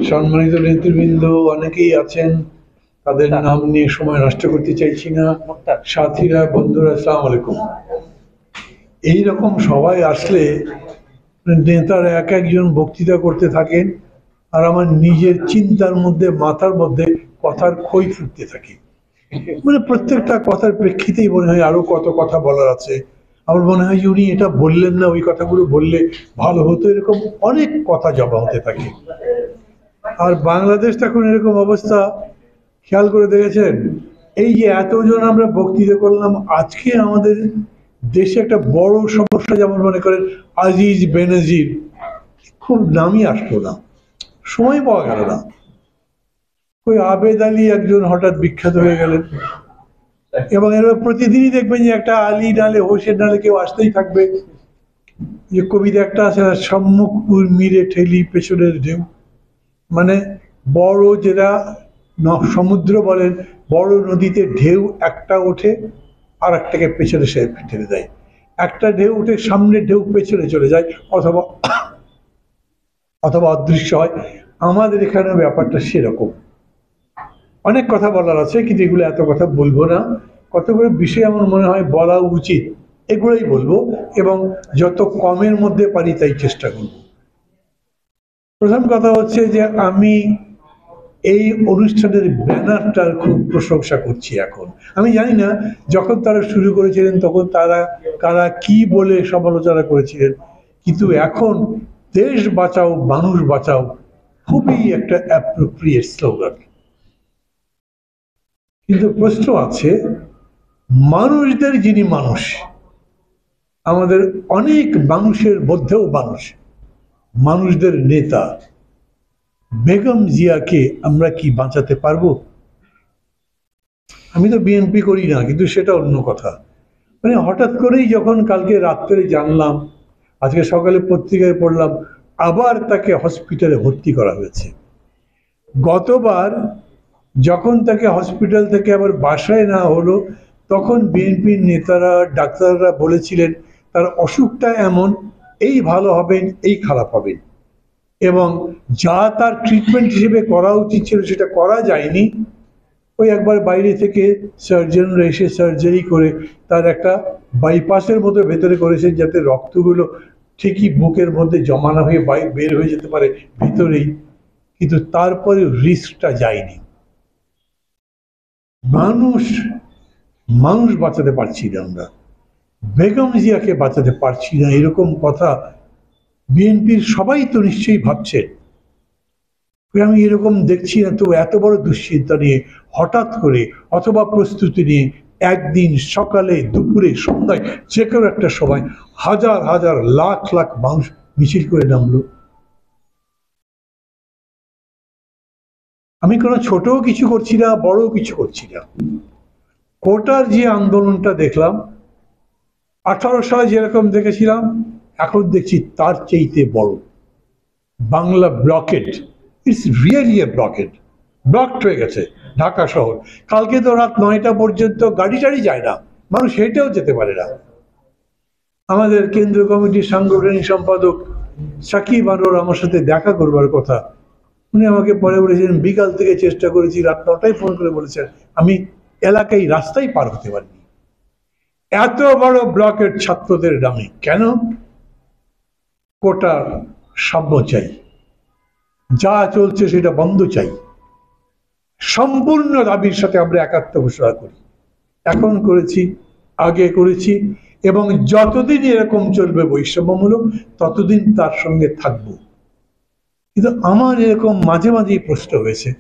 সম্মানিত নেতৃবৃন্দ অনেকেই আছেন, তাদের নাম নিয়ে সময় নষ্ট করতে চাইছি না। সাথীরা, বন্ধুরা, আসসালামু আলাইকুম। এইরকম সবাই আসলে নেতারা এক একজন বক্তৃতা করতে থাকেন, আর আমার নিজের চিন্তার মধ্যে, মাথার মধ্যে কথার খই ফুটতে থাকে। মানে প্রত্যেকটা কথার প্রেক্ষিতেই মনে হয় আরো কত কথা বলার আছে। আমার মনে হয় যে উনি এটা বললেন না, ওই কথাগুলো বললে ভালো হতো, এরকম অনেক কথা জমা হতে থাকে। আর বাংলাদেশ এখন এরকম অবস্থা, খেয়াল করে দেখেছেন? এই যে এতজন আমরা বক্তৃতা করলাম, আজকে আমাদের দেশে একটা বড় সমস্যা, যেমন মনে করেন আজিজ বেনজির খুব নামই আসলো না, সময় পাওয়া গেল না। ওই আবেদ আলী একজন হঠাৎ বিখ্যাত হয়ে গেলেন, এবং এবার প্রতিদিনই দেখবেন যে একটা আলী নালে হোসেন নালে কেউ আসতেই থাকবে। যে কবিতা একটা আছে, সম্মুখ উর্মিরে ঠেলি পেছনের ঢেউ, মানে বড় যেটা সমুদ্র বলেন, বড় নদীতে ঢেউ একটা ওঠে আর একটাকে পেছনে সে ঠেলে দেয়। একটা ঢেউ উঠে সামনের ঢেউ পেছনে চলে যায়, অথবা অথবা অদৃশ্য হয়। আমাদের এখানে ব্যাপারটা সেরকম। অনেক কথা বলার আছে, কিন্তু এগুলো এত কথা বলবো না। কতগুলো বিষয় আমার মনে হয় বলা উচিত, এগুলোই বলবো, এবং যত কমের মধ্যে পারি তাই চেষ্টা করব। প্রথম কথা হচ্ছে যে আমি এই অনুষ্ঠানের ব্যানারটার খুব প্রশংসা করছি। এখন আমি জানি না যখন তারা শুরু করেছিলেন তখন কারা কি বলে সমালোচনা করেছিলেন, কিন্তু এখন দেশ বাঁচাও মানুষ বাঁচাও খুবই একটা অ্যাপ্রোপ্রিয়েট স্লোগান। কিন্তু প্রশ্ন আছে, মানুষদের যিনি মানুষ, আমাদের অনেক মানুষের মধ্যেও মানুষদের নেতা বেগম জিয়াকে আমরা কি বাঁচাতে পারবো? আমি তো বিএনপি করি না, কিন্তু সেটা অন্য কথা। মানে হঠাৎ করেই যখন কালকে রাত্রে জানলাম, আজকে সকালে পত্রিকায় পড়লাম আবার তাকে হসপিটালে ভর্তি করা হয়েছে। গতবার যখন তাকে হসপিটাল থেকে আবার বাসায় নেওয়া হলো, তখন বিএনপির নেতারা, ডাক্তাররা বলেছিলেন তার অসুখটা এমন, এই ভালো হবেন, এই খারাপ হবেন, এবং যা তার ট্রিটমেন্ট হিসেবে করা উচিত ছিল সেটা করা যায়নি। ওই একবার বাইরে থেকে সার্জনরা এসে সার্জারি করে তার একটা বাইপাসের মতো ভেতরে করেছেন, যাতে রক্তগুলো ঠিকই বুকের মধ্যে জমা না হয়ে বের হয়ে যেতে পারে ভিতরেই, কিন্তু তারপরে রিস্কটা যায়নি। মানুষ মানুষ বাঁচাতে পারছি না আমরা, বেগম জিয়াকে বাঁচাতে পারছি না, এরকম কথা বিএনপির সবাই তো নিশ্চয়ই ভাবছেন। আমি এরকম দেখছি না তো, এত বড় দুশ্চিন্তা নিয়ে হঠাৎ করে অথবা প্রস্তুতি নিয়ে একদিন সকালে, দুপুরে, সন্ধ্যায়, যে কোনো একটা সময় হাজার হাজার লাখ লাখ মানুষ মিছিল করে নামলো। আমি কোনো ছোট কিছু করছি না, বড় কিছু করছি না। কোটার যে আন্দোলনটা দেখলাম, 18 সালে যেরকম দেখেছিলাম এখন দেখছি তার চাইতে বড়। Bangla blocked, it's really A blocked, blocked হয়ে গেছে ঢাকা শহর। কালকে তো রাত 9টা পর্যন্ত গাড়ি টাড়ি যায় না, মানুষ হেঁটেও যেতে পারে না। আমাদের কেন্দ্রীয় কমিটির সাংগঠনিক সম্পাদক সাকিব আনোয়ার আমার সাথে দেখা করবার কথা, উনি আমাকে পরে বলেছেন বিকাল থেকে চেষ্টা করেছি, রাত 9টায় ফোন করে বলেছেন আমি এলাকায় রাস্তায় পার হতে পারিনি। এত বড় ব্লকের ছাত্রদের নামে কেন? কোটা সাম্য চাই, যা চলছে সেটা বন্ধ চাই, সম্পূর্ণ দাবির সাথে আমরা একাত্ম ঘোষণা করি। এখন করেছি, আগে করেছি, এবং যতদিন এরকম চলবে বৈষম্যমূলক, ততদিন তার সঙ্গে থাকব। কিন্তু আমার এরকম মাঝে মাঝেই প্রশ্ন হয়েছে।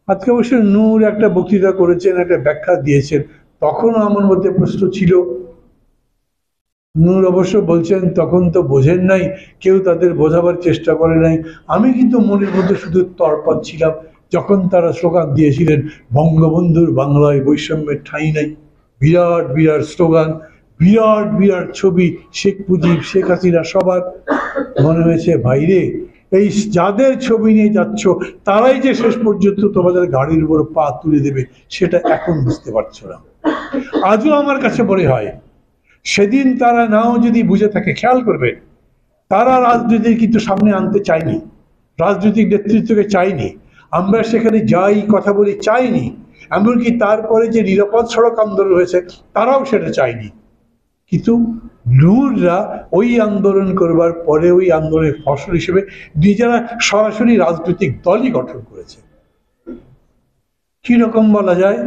আজকে অবশ্য নূর একটা বক্তৃতা করেছেন, একটা ব্যাখ্যা দিয়েছেন, তখনও আমার মধ্যে প্রশ্ন ছিল। নূর অবশ্য বলছেন তখন তো বোঝেন নাই, কেউ তাদের বোঝাবার চেষ্টা করে নাই। আমি কিন্তু মনের মধ্যে শুধু তরপাত ছিলাম যখন তারা স্লোগান দিয়েছিলেন বঙ্গবন্ধুর বাংলায় বৈষম্যের ঠাঁই নাই। বিরাট বিরাট স্লোগান, বিরাট বিরাট ছবি, শেখ মুজিব, শেখ হাসিনা, সবার। মনে হয়েছে ভাইরে, এই যাদের ছবি নিয়ে যাচ্ছ তারাই যে শেষ পর্যন্ত তোমাদের গাড়ির উপর পা তুলে দেবে, সেটা এখন বুঝতে পারছো না। আজও আমার কাছে মনে হয় সেদিন তারা নাও যদি বুঝে থাকে, খেয়াল করবে, তারা রাজনীতি কিন্তু সামনে আনতে চায়নি। রাজনৈতিক নেতৃত্বকে চাইনি, আমরা সেখানে যাই কথা বলি চাইনি, এমনকি তারপরে যে নিরাপদ সড়ক আন্দোলন হয়েছে তারাও সেটা চায়নি। কিন্তু নূররা ওই আন্দোলন করবার পরে ওই আন্দোলনের ফসল হিসেবে নিজেরা সরাসরি রাজনৈতিক দলই গঠন করেছে। কি রকম বলা যায়,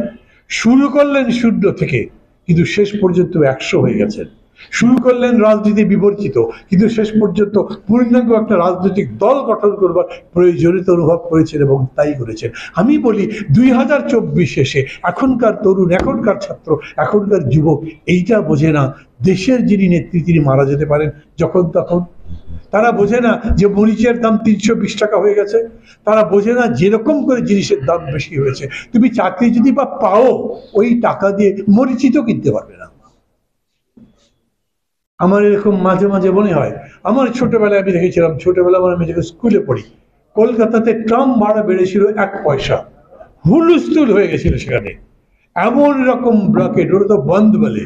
শুরু করলেন 0 থেকে, কিন্তু শেষ পর্যন্ত 100 হয়ে গেছেন। শুরু করলেন রাজনীতি বিবর্জিত, কিন্তু শেষ পর্যন্ত পূর্ণাঙ্গ একটা রাজনৈতিক দল গঠন করবার প্রয়োজনীয়তা অনুভব করেছেন এবং তাই করেছেন। আমি বলি 2024 এসে এখনকার তরুণ, এখনকার ছাত্র, এখনকার যুবক এইটা বোঝে না দেশের যিনি নেত্রী তিনি মারা যেতে পারেন যখন তখন। তারা বোঝে না যে মরিচের দাম 320 টাকা হয়ে গেছে। তারা বোঝে না যেরকম করে জিনিসের দাম বেশি হয়েছে, তুমি চাকরি যদি বা পাও ওই টাকা দিয়ে মরিচই তো কিনতে পারবে না। আমার এরকম মাঝে মাঝে মনে হয়, আমার ছোটবেলায় আমি দেখেছিলাম, ছোটবেলা আমি যখন স্কুলে পড়ি, কলকাতাতে ট্রাম ভাড়া বেড়েছিল 1 পয়সা, হুলস্থুল হয়ে গেছিল সেখানে, এমন রকম ব্লকেট, ওরা তো বন্ধ বলে।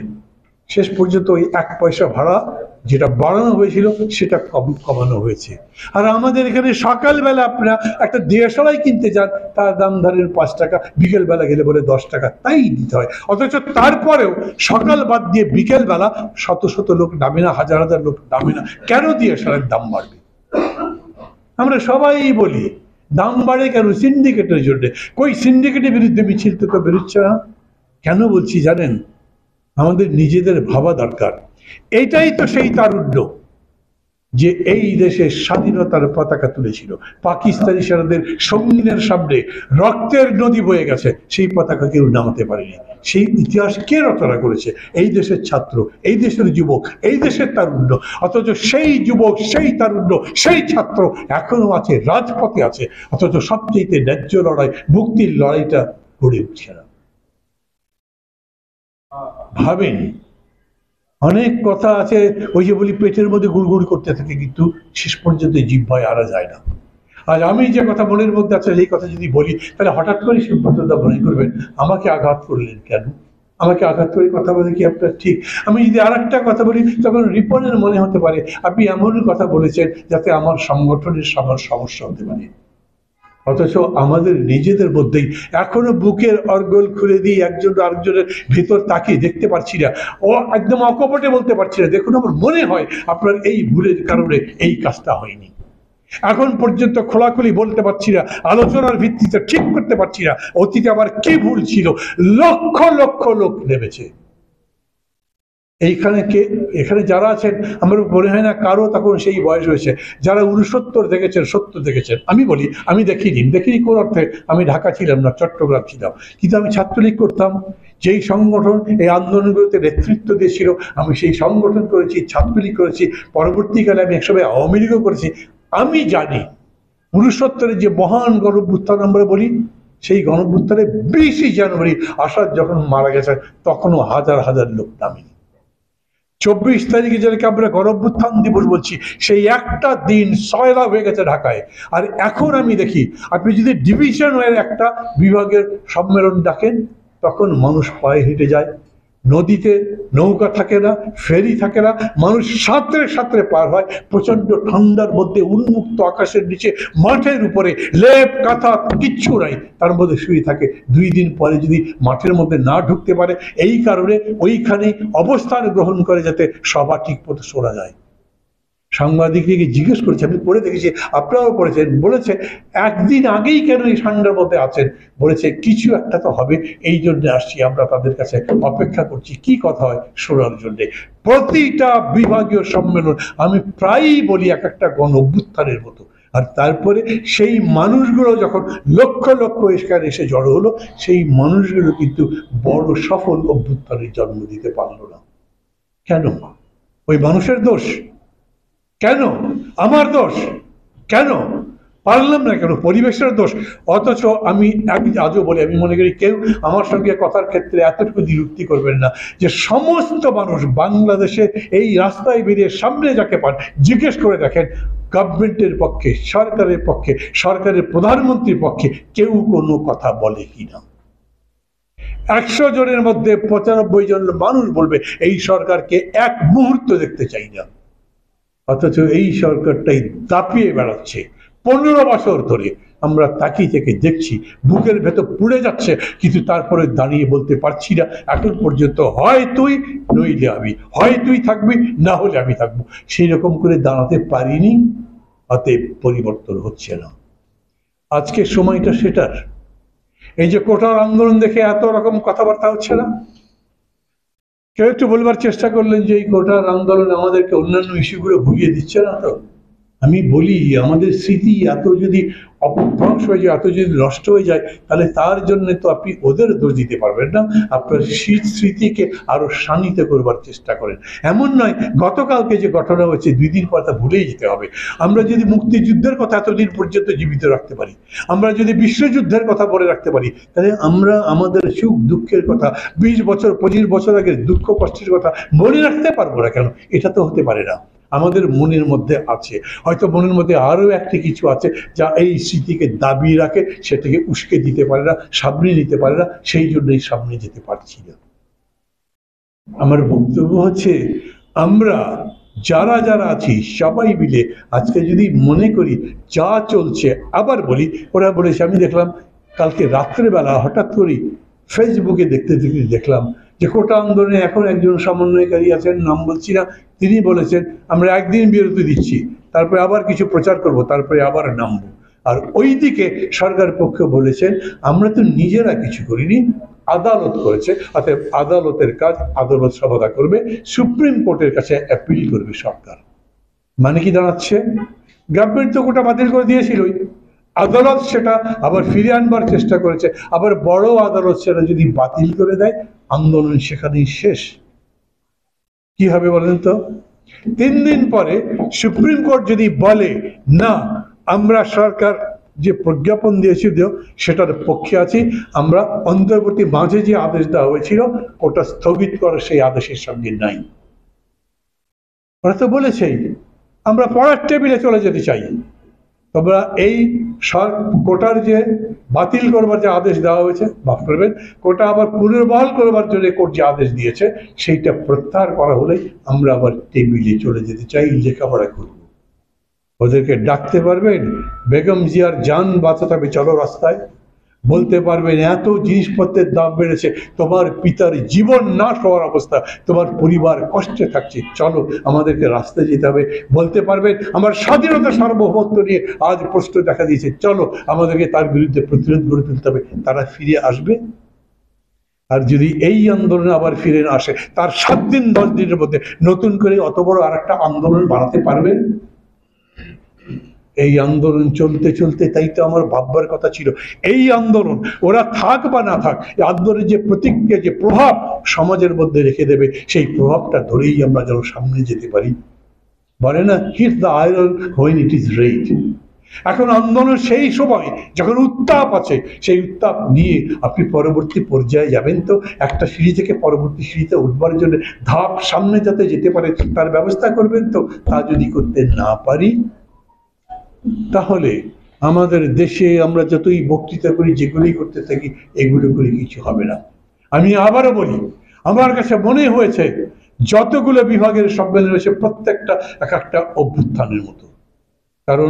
শেষ পর্যন্ত ওই 1 পয়সা ভাড়া যেটা বাড়ানো হয়েছিল সেটা কমানো হয়েছে। আর আমাদের এখানে সকালবেলা আপনারা একটা দেশলাই কিনতে যান, তার দাম ধরেন 5 টাকা, বিকেলবেলা গেলে বলে 10 টাকা, তাই দিতে হয়। অথচ তারপরেও সকাল বাদ দিয়ে বিকেলবেলা শত শত লোক নামে না, হাজার হাজার লোক নামে না। কেন দেশলাইয়ের দাম বাড়বে? আমরা সবাই বলি দাম বাড়ে কেন? সিন্ডিকেটের জন্য। কই সিন্ডিকেটের বিরুদ্ধে মিছিল তো বেরোচ্ছে না কেন? বলছি জানেন, আমাদের নিজেদের ভাবা দরকার। এইটাই তো সেই তারুণ্য যে এই দেশের স্বাধীনতার পতাকা তুলেছিল, পাকিস্তানি সেনাদের সঙ্গিনের সামনে রক্তের নদী বয়ে গেছে, সেই পতাকা কেউ নামাতে পারেনি। সেই ইতিহাস কে রচনা করেছে? এই দেশের ছাত্র, এই দেশের যুবক, এই দেশের তারুণ্য। অথচ সেই যুবক, সেই তারুণ্য, সেই ছাত্র এখনো আছে, রাজপথে আছে, অথচ সবচেয়ে ন্যায্য লড়াই, মুক্তির লড়াইটা গড়ে উঠছে না। ভাবেন, অনেক কথা আছে, ওই যে বলি পেটের মধ্যে গুড়গুড় করতে থাকে, কিন্তু শেষ পর্যন্ত জিহ্বায় আনা যায় না। আর আমি যে কথা মনের মধ্যে আছে সেই কথা যদি বলি, তাহলে হঠাৎ করে সুব্রতদা মনে করবেন আমাকে আঘাত করলেন কেন? আমাকে আঘাত করে কথা বলে কি আপনার ঠিক? আমি যদি আর একটা কথা বলি তখন রিপনের মনে হতে পারে আপনি এমন কথা বলেছেন যাতে আমার সংগঠনের সমস্যা হতে পারে। অথচ আমাদের নিজেদের মধ্যেই এখনো বুকের অর্গল খুলে দিয়ে একজন আরেকজনের ভেতর তাকিয়ে দেখতে পারছি না, ও একদম অকপটে বলতে পারছি না, দেখুন আমার মনে হয় আপনার এই ভুলের কারণে এই কাজটা হয়নি। এখন পর্যন্ত খোলাখুলি বলতে পারছি না, আলোচনার ভিত্তিতে ঠিক করতে পারছি না অতীতে আমার কি ভুল ছিল। লক্ষ লক্ষ লোক নেমেছে এইখানে, এখানে যারা আছেন আমার মনে হয় না কারো তখন সেই বয়স হয়েছে যারা 69 দেখেছেন, 70 দেখেছেন। আমি বলি আমি দেখিনি কোন অর্থে, আমি ঢাকা ছিলাম না, চট্টগ্রাম ছিলাম, কিন্তু আমি ছাত্রলীগ করতাম। যেই সংগঠন এই আন্দোলনগুলোতে নেতৃত্ব দিয়েছিল আমি সেই সংগঠন করেছি, ছাত্রলীগ করেছি, পরবর্তীকালে আমি একসময় আওয়ামী লীগও করেছি। আমি জানি 69 যে মহান গণঅভ্যুত্থান আমরা বলি, সেই গণঅভ্যুত্থানে 20 জানুয়ারি আসাদ যখন মারা গেছে তখনও হাজার হাজার লোক নামেনি। 24 তারিখে যেটাকে আমরা গণঅভ্যুত্থান দিবস বলছি, সেই একটা দিন সয়লা হয়ে গেছে ঢাকায়। আর এখন আমি দেখি আপনি যদি ডিভিশন ওয়াইজ একটা বিভাগের সম্মেলন ডাকেন তখন মানুষ পায়ে হেঁটে যায়, নদীতে নৌকা থাকে না, ফেরি থাকে না, মানুষ সাঁতরে সাঁতরে পার হয় প্রচন্ড ঠান্ডার মধ্যে, উন্মুক্ত আকাশের নিচে, মাঠের উপরে লেপ কাঁথা কিচ্ছু নাই, তার মধ্যে শুয়ে থাকে। 2 দিন পরে যদি মাঠের মধ্যে না ঢুকতে পারে এই কারণে ওইখানে অবস্থান গ্রহণ করে যাতে সভা ঠিক মতো শোনা যায়। সাংবাদিককে জিজ্ঞেস করেছে, আমি পড়ে দেখেছি, আপনারাও পড়েছেন, বলেছে একদিন আগেই কেন এই ঠান্ডার মধ্যে আছেন? বলেছে কিছু একটা তো হবে, এই জন্য আসছি, আমরা তাদের কাছে অপেক্ষা করছি কি কথা হয় শোনার জন্য। প্রতিটা বিভাগীয় সম্মেলন আমি প্রায়ই বলি এক একটা গণ অভ্যুত্থানের মতো। আর তারপরে সেই মানুষগুলো যখন লক্ষ লক্ষ এখানে এসে জড়ো হলো, সেই মানুষগুলো কিন্তু বড় সফল অভ্যুত্থানের জন্ম দিতে পারলো না। কেন? ওই মানুষের দোষ? কেন আমার দোষ? কেন পারলাম না? কেন পরিবেশের দোষ? অথচ আমি আজও বলি, আমি মনে করি কেউ আমার সঙ্গে কথার ক্ষেত্রে এতটুকু দ্বিরুক্তি করবেন না যে সমস্ত মানুষ বাংলাদেশে এই রাস্তায় বেরিয়ে সামনে যাকে পান জিজ্ঞেস করে দেখেন গভর্নমেন্টের পক্ষে, সরকারের পক্ষে, সরকারের প্রধানমন্ত্রীর পক্ষে কেউ কোনো কথা বলে কিনা। 100 জনের মধ্যে 95 জন মানুষ বলবে এই সরকারকে এক মুহূর্ত দেখতে চাই না। অথচ এই সরকারটাই দাপিয়ে বেড়াচ্ছে, 15 বছর ধরে আমরা তাকিয়ে থেকে দেখছি, বুকের ভেতর পুড়ে যাচ্ছে, কিন্তু তারপরে দাঁড়িয়ে বলতে পারছি না এখন পর্যন্ত, হয় তুই নইলে আমি, হয় তুই থাকবি না হলে আমি থাকবো। সেই রকম করে দাঁড়াতে পারিনি, অতএব পরিবর্তন হচ্ছে না। আজকে সময়টা সেটার। এই যে কোটার আন্দোলন দেখে এত রকম কথাবার্তা হচ্ছে না, কেউ একটু বলবার চেষ্টা করলেন যে এই কোটার আন্দোলন আমাদেরকে অন্যান্য ইস্যুগুলো ভুলিয়ে দিচ্ছে না তো? আমি বলি, আমাদের স্মৃতি এত যদি অপভ্রংশ হয়ে যায়, এত যদি নষ্ট হয়ে যায়, তাহলে তার জন্য তো আপনি ওদের দোষ দিতে পারবেন না। আপনার স্মৃতিকে আরো শানিত করবার চেষ্টা করেন। এমন নয় গতকালকে যে ঘটনা হয়েছে 2 দিন পর তা ভুলেই যেতে হবে। আমরা যদি মুক্তিযুদ্ধের কথা এতদিন পর্যন্ত জীবিত রাখতে পারি, আমরা যদি বিশ্বযুদ্ধের কথা বলে রাখতে পারি, তাহলে আমরা আমাদের সুখ দুঃখের কথা, 20 বছর 25 বছর আগের দুঃখ কষ্টের কথা মনে রাখতে পারবো না কেন? এটা তো হতে পারে না। আমাদের মনের মধ্যে আছে, হয়তো মনের মধ্যে আরো একটি কিছু আছে যা এই স্মৃতিকে দাবিয়ে রাখে, সেটাকে উস্কে দিতে পারে না, সামনে নিতে পারে না, সেই জন্যই সামনে যেতে পারছি না। আমার বক্তব্য হচ্ছে, আমরা যারা যারা আছি সবাই মিলে আজকে যদি মনে করি যা চলছে, আবার বলি, ওরা বলেছে, আমি দেখলাম কালকে রাত্রেবেলা হঠাৎ করে ফেসবুকে দেখতে দেখতে দেখলাম যে কোটা আন্দোলনে এখন একজন সমন্বয়কারী আছেন, নাম বলছি না, তিনি বলেছেন আমরা একদিন বিরতি দিচ্ছি, তারপরে আবার কিছু প্রচার করব, তারপরে আবার নামবো। আর ওইদিকে সরকার পক্ষ বলেছেন আমরা তো নিজেরা কিছু করিনি, আদালত করেছে, অতএব আদালতের কাজ আদালত সমাধা করবে, সুপ্রিম কোর্টের কাছে অ্যাপিল করবে সরকার। মানে কি দাঁড়াচ্ছে? গভর্নমেন্ট তো কোটা বাতিল করে দিয়েছিলই, আদালত সেটা আবার ফিরে আনবার চেষ্টা করেছে, আবার বড় আদালত সেটা যদি বাতিল করে দেয়, আন্দোলন সেখানেই শেষ। কি হবে বলেন তো? 3 দিন পরে সুপ্রিম কোর্ট যদি বলে না, আমরা সরকার যে প্রজ্ঞাপন দিয়েছিল সেটার পক্ষে আছি, আমরা অন্তর্বর্তী মাঝে যে আদেশ দেওয়া হয়েছিল ওটা স্থগিত করার সেই আদেশের সঙ্গে নাই। ওরা তো বলেছেই আমরা পড়ার টেবিলে চলে যেতে চাই। তোমরা এই কোটার যে বাতিল করবার যে আদেশ দেওয়া হয়েছে, মাফ করবেন, কোটা আবার পুনর্বহাল করবার জন্য কোর্ট যে আদেশ দিয়েছে সেইটা প্রত্যাহার করা হলেই আমরা আবার টেবিলে চলে যেতে চাই, লেখাপড়া করব। ওদেরকে ডাকতে পারবেন, বেগম জিয়ার জান বাঁচাতে হবে, চলো রাস্তায়। বলতে পারবেন এত জিনিসপত্রের দাম বেড়েছে, তোমার পিতার জীবন নাশ হওয়ার অবস্থা, তোমার পরিবার কষ্টে থাকছে, চলো আমাদেরকে রাস্তায় যেতে হবে। বলতে পারবেন আমার স্বাধীনতা সার্বভৌমত্ব নিয়ে আজ প্রশ্ন দেখা দিয়েছে, চলো আমাদেরকে তার বিরুদ্ধে প্রতিরোধ গড়ে তুলতে হবে। তারা ফিরে আসবে? আর যদি এই আন্দোলন আবার ফিরে না আসে, তার 7 দিন 10 দিনের মধ্যে নতুন করে অত বড় আর একটা আন্দোলন বানাতে পারবেন? এই আন্দোলন চলতে চলতে, তাই তো আমার ভাববার কথা ছিল, এই আন্দোলন ওরা থাক বা না থাক, এই আন্দোলনের যে প্রতিক্রিয়া, যে প্রভাব সমাজের মধ্যে রেখে দেবে, সেই প্রভাবটা ধরেই আমরা যেন সামনে যেতে পারি। বলে না, hit the iron when it is red. এখন আন্দোলন সেই সময় যখন উত্তাপ আছে, সেই উত্তাপ নিয়ে আপনি পরবর্তী পর্যায়ে যাবেন, তো একটা সিঁড়ি থেকে পরবর্তী সিঁড়িতে উঠবার জন্য ধাপ সামনে যাতে যেতে পারে তার ব্যবস্থা করবেন। তো তা যদি করতে না পারি, তাহলে আমাদের দেশে আমরা যতই বক্তৃতা করি, যেগুলোই করতে থাকি, এগুলো করে কিছু হবে না। আমি আবারও বলি, আমার কাছে মনে হয়েছে যতগুলো বিভাগের সম্মেলন হয়েছে প্রত্যেকটা এক একটা অভ্যুত্থানের মতো। কারণ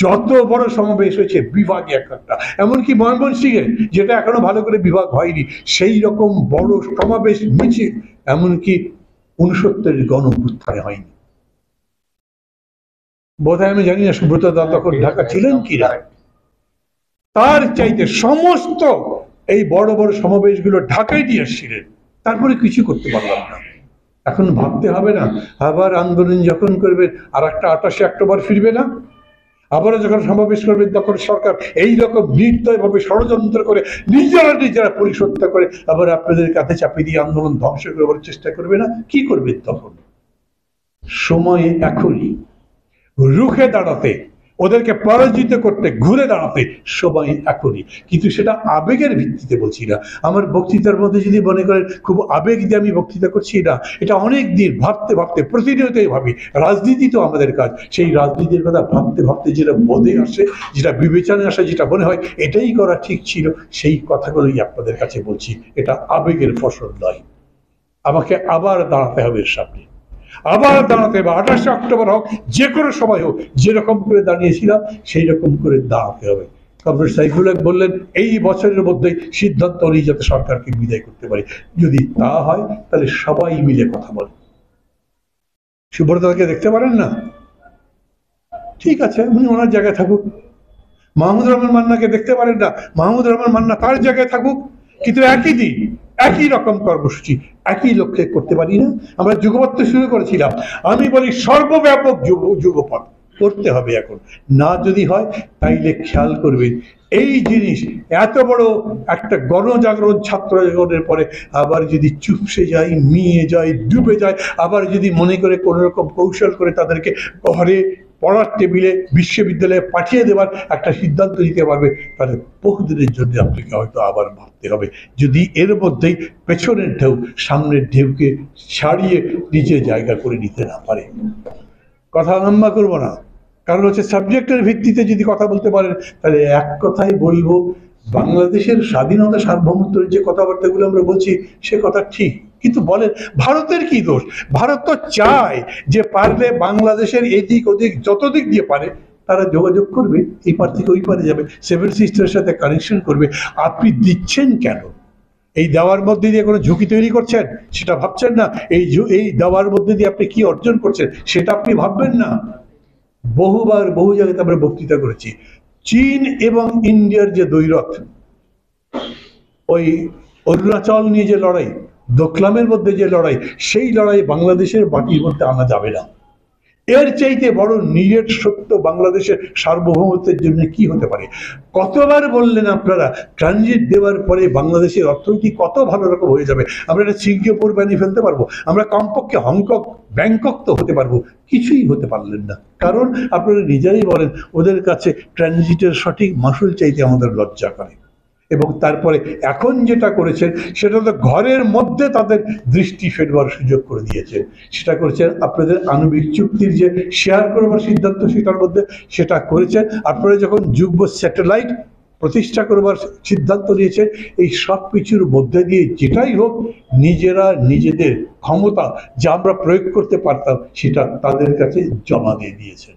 যত বড় সমাবেশ হয়েছে বিভাগে এক একটা, এমনকি ময়মনসিংহে যেটা এখনো ভালো করে বিভাগ হয়নি, সেই রকম বড় সমাবেশ মিছিল এমনকি 69-এর গণ অভ্যুত্থানে হয়নি। বোধহয় আমি জানি না সুব্রত দা তখন ঢাকা ছিলেন কিনা, তার চাইতে সমস্ত এই বড় বড় সমাবেশগুলো ঢাকায় দিয়ে এসেছিলেন, তারপরে কিছু করতে পারলাম না। এখন ভাবতে হবে না আবার আন্দোলন যখন করবেন আর একটা 28 অক্টোবর ফিরবে না? আবারও যখন সমাবেশ করবেন তখন সরকার এইরকম নির্দয়ভাবে ষড়যন্ত্র করে নিজেরা পরিশোধ করে আবার আপনাদের কাছে চাপিয়ে দিয়ে আন্দোলন ধ্বংস করবার চেষ্টা করবে না? কি করবেন তখন? সময় এখনই। রুখে দাঁড়াতে, ওদেরকে পরাজিত করতে, ঘুরে দাঁড়াতে সময় এখনই। কিন্তু সেটা আবেগের ভিত্তিতে বলছি না। আমার বক্তৃতার মধ্যে যদি মনে করেন খুব আবেগ দিয়ে আমি বক্তৃতা করছি, না, এটা অনেক দিন ভাবতে ভাবতে প্রতিনিয়তই ভাবি। রাজনীতি তো আমাদের কাজ, সেই রাজনীতির কথা ভাবতে ভাবতে যেটা বোধে আসে, যেটা বিবেচনায় আসে, যেটা মনে হয় এটাই করা ঠিক ছিল, সেই কথাগুলোই আপনাদের কাছে বলছি। এটা আবেগের ফসল নয়। আমাকে আবার দাঁড়াতে হবে এর সামনে, আবার দাঁড়াতে হবে, 28 অক্টোবর হোক, যে কোনো সময় হোক, যেরকম করে দাঁড়িয়েছিলাম সেই রকম করে দাঁড়াতে হবে। কমরেড সাইফুল হক বললেন এই বছরের মধ্যেই সিদ্ধান্ত নিয়ে যাতে সরকারকে বিদায় করতে পারি। যদি তা হয় তাহলে সবাই মিলে কথা বলে। সুব্রতকে দেখতে পারেন না, ঠিক আছে, উনি ওনার জায়গায় থাকুক। মাহমুদুর রহমান মান্নাকে দেখতে পারেন না, মাহমুদুর রহমান মান্না তার জায়গায় থাকুক। কিন্তু একই দিন একই রকম কর্মসূচি একই লক্ষ্যে করতে পারি না? আমরা যুগপৎ শুরু করেছিলাম, আমি বলি সর্বব্যাপক যুগপৎ করতে হবে এখন। না যদি হয় তাইলে খেয়াল করবেন এই জিনিস এত বড় একটা গণজাগরণ, ছাত্র জাগরণের পরে আবার যদি চুপসে যায়, মিয়ে যায়, ডুবে যায়, আবার যদি মনে করে কোন রকম কৌশল করে তাদেরকে ঘরে পড়ার টেবিলে বিশ্ববিদ্যালয়ে পাঠিয়ে দেওয়ার একটা সিদ্ধান্ত নিতে পারবে, তাহলে বহুদিনের জন্য আপনাকে হয়তো আবার ভাবতে হবে। যদি এর মধ্যেই পেছনের ঢেউ সামনের ঢেউকে ছাড়িয়ে নিচে জায়গা করে নিতে না পারে। কথা লম্বা করবো না, কারণ হচ্ছে সাবজেক্টের ভিত্তিতে যদি কথা বলতে পারেন তাহলে এক কথাই বলবো, বাংলাদেশের স্বাধীনতা সার্বভৌমত্বের যে কথাবার্তাগুলো আমরা বলছি সে কথা ঠিক, কিন্তু বলেন ভারতের কি দোষ? ভারত তো চায় যে পারলে বাংলাদেশের এদিক ওদিক যত দিক দিয়ে পারে তারা যোগাযোগ করবে, এই পার থেকে ওই পারে যাবে, সেভেন সিস্টারের সাথে কানেকশন করবে। আপনি দিচ্ছেন কেন? এই দেওয়ার মধ্যে দিয়ে কোনো ঝুঁকি তৈরি করছেন সেটা ভাবছেন না। এই দেওয়ার মধ্যে দিয়ে আপনি কি অর্জন করছেন সেটা আপনি ভাববেন না। বহুবার বহু জায়গাতে আমরা বক্তৃতা করেছি, চীন এবং ইন্ডিয়ার যে দ্বৈরথ, ওই অরুণাচল নিয়ে যে লড়াই, দোকলামের মধ্যে যে লড়াই, সেই লড়াই বাংলাদেশের মাটির মধ্যে আনা যাবে না। এর চাইতে বড় নিজের সত্য বাংলাদেশের সার্বভৌমত্বের জন্য কি হতে পারে? কতবার বললেন আপনারা ট্রানজিট দেওয়ার পরে বাংলাদেশের অর্থনীতি কত ভালো রকম হয়ে যাবে, আমরা এটা সিঙ্গাপুর বানিয়ে ফেলতে পারবো, আমরা কমপক্ষে হংকং ব্যাংকক তো হতে পারবো। কিছুই হতে পারলেন না, কারণ আপনারা নিজেরাই বলেন ওদের কাছে ট্রানজিটের সঠিক মাসুল চাইতে আমাদের লজ্জা করে। এবং তারপরে এখন যেটা করেছেন সেটা তো ঘরের মধ্যে তাদের দৃষ্টি ফেরবার সুযোগ করে দিয়েছেন। সেটা করেছেন আপনাদের আণবিক চুক্তির যে শেয়ার করবার সিদ্ধান্ত, সেটার মধ্যে সেটা করেছেন। আপনারা যখন যুগ্ম স্যাটেলাইট প্রতিষ্ঠা করবার সিদ্ধান্ত নিয়েছেন, এই সব কিছুর মধ্যে দিয়ে যেটাই হোক নিজেরা নিজেদের ক্ষমতা যা আমরা প্রয়োগ করতে পারতাম সেটা তাদের কাছে জমা দিয়ে দিয়েছেন।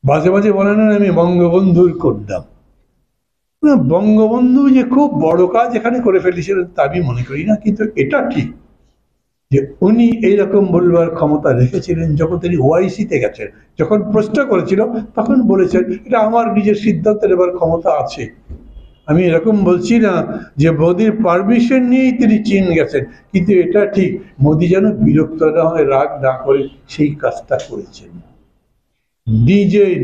মাঝে মাঝে বলেন আমি বঙ্গবন্ধুর করতাম না, বঙ্গবন্ধু যে খুব বড় কাজ এখানে করে ফেলেছিলেন তা আমি মনে করি না। কিন্তু এটা ঠিক যে উনি এইরকম বলবার ক্ষমতা রেখেছিলেন যখন তিনি ওআইসিতে গেছেন, যখন প্রশ্ন করেছিল তখন বলেছেন এটা আমার নিজের সিদ্ধান্ত নেবার ক্ষমতা আছে। আমি এরকম বলছি না যে মোদির পারমিশন নিয়েই তিনি চীন গেছেন, কিন্তু এটা ঠিক মোদি যেন বিরক্ত না হয়, রাগ না করে সেই কাজটা করেছেন।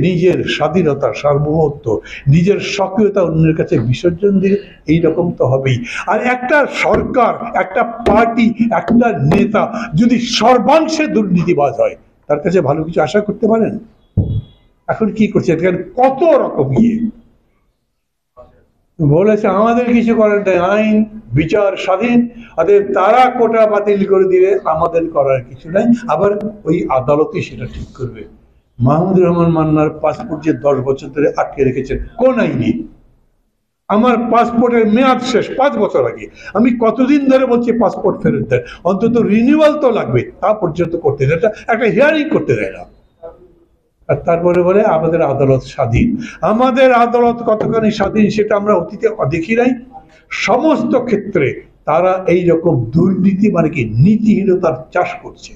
নিজের স্বাধীনতা, সার্বভৌমত্ব, নিজের সক্রিয়তা অন্যের কাছে বিসর্জন দিয়ে এইরকম তো হবেই। আর একটা সরকার, একটা পার্টি, একটা নেতা যদি সর্বাংশে দুর্নীতিবাজ হয় তার কাছে ভালো কিছু আশা করতে পারেন? এখন কি করছে, কত রকম বলেছে আমাদের কিছু করার নেই, আইন বিচার স্বাধীন, তারা কোটা বাতিল করে দিলে আমাদের করার কিছু নাই, আবার ওই আদালতই সেটা ঠিক করবে। মাহমুদুর রহমান মান্নার পাসপোর্ট যে 10 বছর ধরে আটকে রেখেছেন কোন আইনে? আমার পাসপোর্টের মেয়াদ শেষ 5 বছর আগে, আমি কতদিন ধরে বলছি পাসপোর্ট ফেরত দেন, অন্তত রিনিউয়াল তো লাগবে, তা পর্যন্ত করতে দেয় না, একটা হিয়ারিং করতে দেয় না। আর তারপরে বলে আমাদের আদালত স্বাধীন। আমাদের আদালত কতখানি স্বাধীন সেটা আমরা অতীতে দেখি নাই। সমস্ত ক্ষেত্রে তারা এইরকম দুর্নীতি মানে কি নীতিহীনতার চাষ করছে।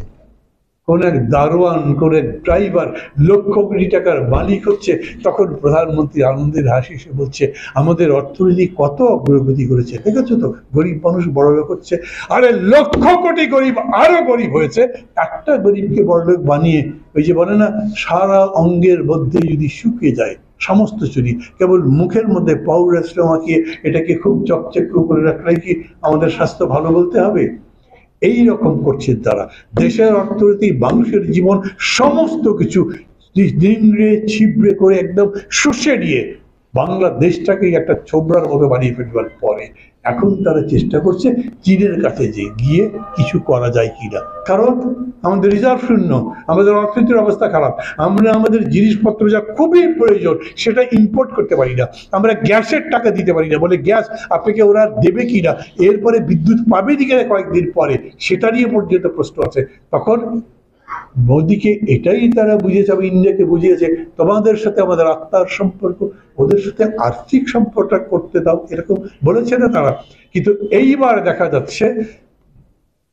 কোন এক দারোয়ান, কোন এক ড্রাইভার লক্ষ কোটি টাকার মালিক হচ্ছে, তখন প্রধানমন্ত্রী আনন্দের হাসি সে বলছে আমাদের অর্থনীতি কত অগ্রগতি করেছে, দেখেছো তো, গরিব মানুষ বড়লোক হচ্ছে। আরে লক্ষ কোটি গরিব আরো গরিব হয়েছে, একটা গরিবকে বড়লোক বানিয়ে ওই যে বলে না সারা অঙ্গের মধ্যে যদি শুকিয়ে যায় সমস্ত চুরি, কেবল মুখের মধ্যে পাউডার মাখিয়ে এটাকে খুব চকচকে করে রাখলেই কি আমাদের স্বাস্থ্য ভালো বলতে হবে? এই রকম করছে তারা, দেশের অর্থনীতি, মানুষের জীবন সমস্ত কিছু নিংড়ে ছিবড়ে করে একদম শুষে নিয়ে বাংলাদেশটাকে একটা ছোবড়ার মতো বানিয়ে ফেলবার পরে এখন তারা চেষ্টা করছে চীনের কাছে গিয়ে কিছু করা যায় কিনা, কারণ আমাদের রিজার্ভ শূন্য, আমাদের অর্থনীতির অবস্থা খারাপ, আমরা আমাদের জিনিসপত্র যা খুবই প্রয়োজন সেটা ইম্পোর্ট করতে পারি না, আমরা গ্যাসের টাকা দিতে পারি না, বলে গ্যাস আপনাকে ওরা দেবে কিনা, এরপরে বিদ্যুৎ পাবে দিকে কয়েকদিন পরে সেটা নিয়ে পর্যন্ত প্রশ্ন আছে। তখন মোদিকে এটাই তারা বুঝিয়েছে, ইন্ডিয়াকে বুঝিয়েছে তোমাদের সাথে আমাদের আত্মার সম্পর্ক, ওদের সাথে আর্থিক সম্পর্ক করতে দাও, এরকম বলেছে না তারা। কিন্তু এইবার দেখা যাচ্ছে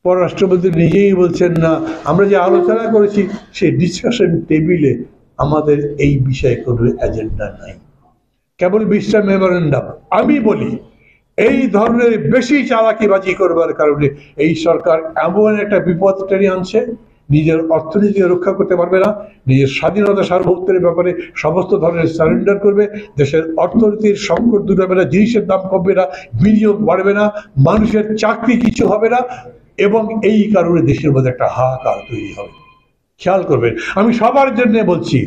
পররাষ্ট্রমন্ত্রী নিজেই বলছেন না, আমরা যে আলোচনা করেছি সেই ডিসকাশন টেবিলে আমাদের এই বিষয়ে কোনো এজেন্ডা নাই, কেবল বিশ্ব মেমোরেন্ডাম। আমি বলি এই ধরনের বেশি চালাকিবাজি করবার কারণে এই সরকার এমন একটা বিপদ টেনে আনছে, নিজের অর্থনীতি রক্ষা করতে পারবে না, নিজের স্বাধীনতা সার্বভৌমত্বের ব্যাপারে সমস্ত ধরনের সারেন্ডার করবে, দেশের অর্থনীতির সংকট দূর হবে না, জিনিসের দাম কমবে না, বিনিয়োগ বাড়বে না, মানুষের চাকরি কিছু হবে না, এবং এই কারণে দেশের মধ্যে একটা হাহাকার তৈরি হবে। খেয়াল করবেন, আমি সবার জন্য বলছি,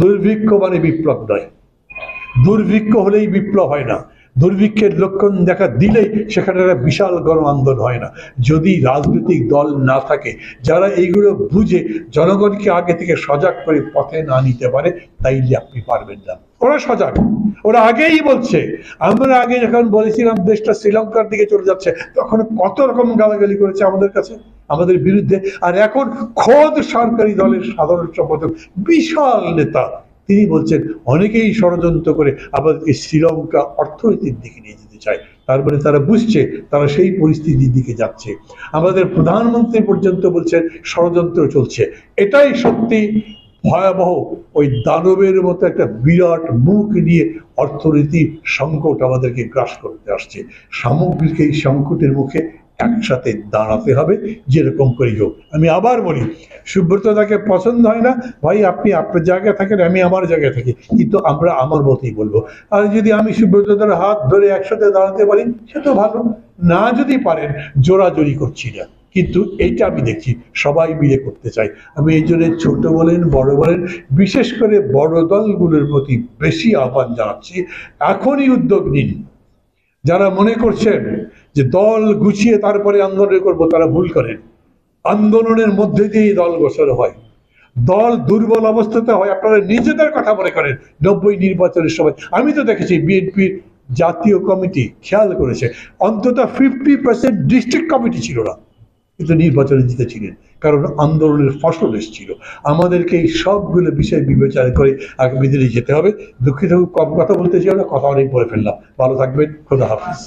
দুর্ভিক্ষ মানে বিপ্লব নয়, দুর্ভিক্ষ হলেই বিপ্লব হয় না, দুর্ভিক্ষের লক্ষণ দেখা দিলেই সেখানে একটা বিশাল গণ আন্দোলন হয় না। যদি রাজনৈতিক দল না থাকে যারা এইগুলো বুঝে জনগণকে আগে থেকে সজাগ করে পথে না নিতে পারে, তাইলে আপনি পারবেন না। ওরা সজাগ, ওরা আগেই বলছে। আমরা আগে যখন বলেছিলাম দেশটা শ্রীলঙ্কার দিকে চলে যাচ্ছে, তখন কত রকম গালাগালি করেছে আমাদের কাছে, আমাদের বিরুদ্ধে। আর এখন খোদ সরকারি দলের সাধারণ সম্পাদক, বিশাল নেতা, তিনি বলছেন অনেকেই ষড়যন্ত্র করে আমাদেরকে শ্রীলঙ্কা অর্থনীতির দিকে নিয়ে যেতে চায়। তারপরে তারা বুঝছে তারা সেই পরিস্থিতির দিকে যাচ্ছে। আমাদের প্রধানমন্ত্রী পর্যন্ত বলছেন ষড়যন্ত্র চলছে। এটাই সত্যি ভয়াবহ, ওই দানবের মতো একটা বিরাট মুখ নিয়ে অর্থনীতির সংকট আমাদেরকে গ্রাস করতে আসছে। সামগ্রিক এই সংকটের মুখে একসাথে দাঁড়াতে হবে, যেরকম করি হোক। আমি আবার বলি, সুব্রত তাকে পছন্দ হয় না, ভাই আপনি আপনার জায়গায় থাকেন, আমি আমার জায়গায় থাকি, কিন্তু আমরা আমার মতেই বলবো। আর যদি আমি সুব্রতদার হাত ধরে একসাথে দাঁড়াতে পারি সে তো ভালো, না যদি পারেন জোরাজোরি করছি না, কিন্তু এইটা আমি দেখছি সবাই মিলে করতে চাই। আমি এই জন্য ছোট বলেন বড় বলেন, বিশেষ করে বড় দলগুলোর প্রতি বেশি আহ্বান জানাচ্ছি, এখনই উদ্যোগ নিন। যারা মনে করছেন যে দল গুছিয়ে তারপরে আন্দোলন করব, তারা ভুল করেন। আন্দোলনের মধ্যে দিয়েই দল গোছানো হয়, দল দুর্বল অবস্থাতে হয়। আপনারা নিজেদের কথা মনে করেন 90 নির্বাচনের সময় আমি তো দেখেছি বিএনপির জাতীয় কমিটি খেয়াল করেছে অন্তত 50% ডিস্ট্রিক্ট কমিটি ছিল না, কিন্তু নির্বাচনে জিতেছিলেন, কারণ আন্দোলনের ফসল এসেছিল। আমাদেরকে এই সবগুলো বিষয় বিবেচনা করে আগামী দিনে যেতে হবে। দুঃখিত, কম কথা বলতে চাই না, কথা অনেক বলে ফেললাম। ভালো থাকবেন, খোদা হাফিজ।